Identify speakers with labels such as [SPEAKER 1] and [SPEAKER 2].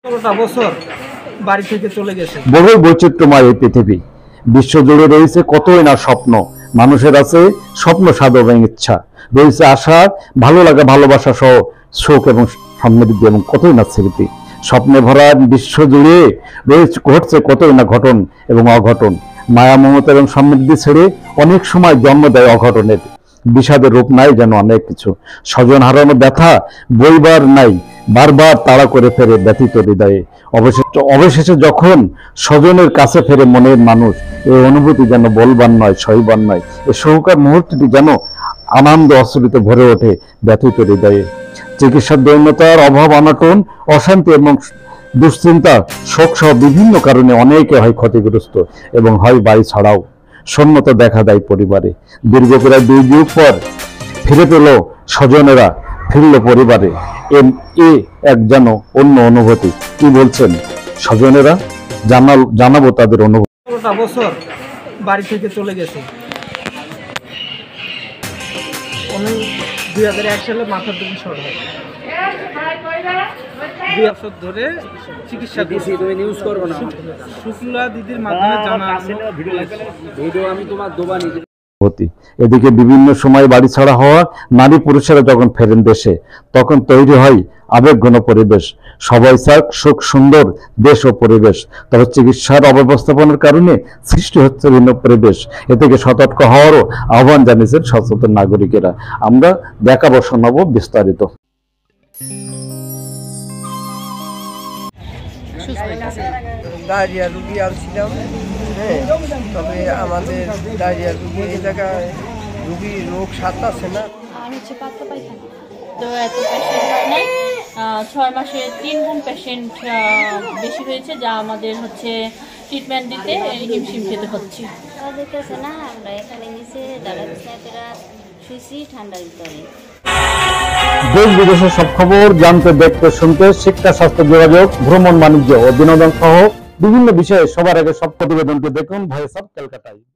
[SPEAKER 1] 16টা বছর বাড়ি থেকে চলে গেছে।
[SPEAKER 2] বহু বৈচিত্র্যময় এই পৃথিবী, বিশ্বজুড়ে রয়েছে কতই না স্বপ্ন। মানুষের আছে স্বপ্ন, স্বাদ এবং ইচ্ছা, রয়েছে আশা, ভালো লাগা, ভালোবাসা সহ সুখ এবং সমৃদ্ধি এবং কতই না স্মৃতি। স্বপ্নে ভরা বিশ্বজুড়ে রয়েছে ঘটছে কতই না ঘটন এবং অঘটন। মায়া, মমতা এবং সমৃদ্ধি ছেড়ে অনেক সময় জন্ম দেয় অঘটনের। বিষাদের রূপ নাই যেন অনেক কিছু, স্বজন হারানো ব্যথা বইবার নাই, বারবার তাড়া করে ফেরে ব্যথিত হৃদয়ে। অবশেষে যখন স্বজনের কাছে ফেরে মনের মানুষ, এই অনুভূতি যেন বলবার নয়, সইবার নয়। এই সহকার মুহূর্তটি যেন আনন্দ অশ্রুতে ভরে ওঠে ব্যথিত হৃদয়ে। চিকিৎসার দৈন্যতার অভাব, অনটন, অশান্তি এবং দুশ্চিন্তা, শোক সহ বিভিন্ন কারণে অনেকে হয় ক্ষতিগ্রস্ত এবং হয় বাড়ি ছাড়াও শূন্যতা দেখা দেয় পরিবারে। দীর্ঘ প্রায় 2 যুগ পর ফিরে পেল স্বজনেরা, ফিরল পরিবারে। এ এক যেন অন্য অনুভূতি। কি বলছেন স্বজনেরা, জানাবো তাদের অনুভূতি।
[SPEAKER 1] 16টা বছর বাড়ি থেকে চলে গেছে। উনি 2001 সালে মাথার দিকে শর্ট হয়। 2 বছর ধরে চিকিৎসা দিয়েছি। তুমি নিউজ করবো না, শুক্লা দিদির মাধ্যমে জানা ভিডিও আমি তোমার দোবা নিজে।
[SPEAKER 2] এদিকে বিভিন্ন সময় বাড়ি ছাড়া হওয়া নারী পুরুষেরা যখন ফেরেন দেশে, তখন তৈরি হয় আবেগঘন পরিবেশ। সবাই চাক সুখ সুন্দর দেশ ও পরিবেশ, তবে চিকিৎসার অব্যবস্থাপনার কারণে সৃষ্টি হচ্ছে ভিন্ন পরিবেশ। এ থেকে সতর্ক হওয়ারও আহ্বান জানিয়েছেন সচেতন নাগরিকেরা। আমরা দেখাবো, শোনাবো বিস্তারিত।
[SPEAKER 3] ডায়রিয়া রুগী আনছিলাম, হ্যাঁ, তবে আমাদের ডায়রিয়া রুগী এই জায়গায় রোগ সারতেছে না।
[SPEAKER 4] আর হচ্ছে পাতলা পায়খানা, তো এত পেশেন্ট হয় নাই। 6 মাসে 3 গুণ পেশেন্ট বেশি হয়েছে, যা আমাদের হচ্ছে ট্রিটমেন্ট দিতে হিমশিম খেতে হচ্ছে।
[SPEAKER 5] দেখতেছে না, আমরা এখানে নিচে দাঁড়াতে শুয়েছি ঠান্ডার ভিতরে।
[SPEAKER 2] দেশ বিদেশের সব খবর জানতে, দেখতে, শুনতে, শিক্ষা, স্বাস্থ্য, যোগাযোগ, ভ্রমণ, বাণিজ্য ও বিনোদন সহ বিভিন্ন বিষয়ে সবার আগে সব প্রতিবেদনটি দেখুন ভয়েস অফ কলকাতায়।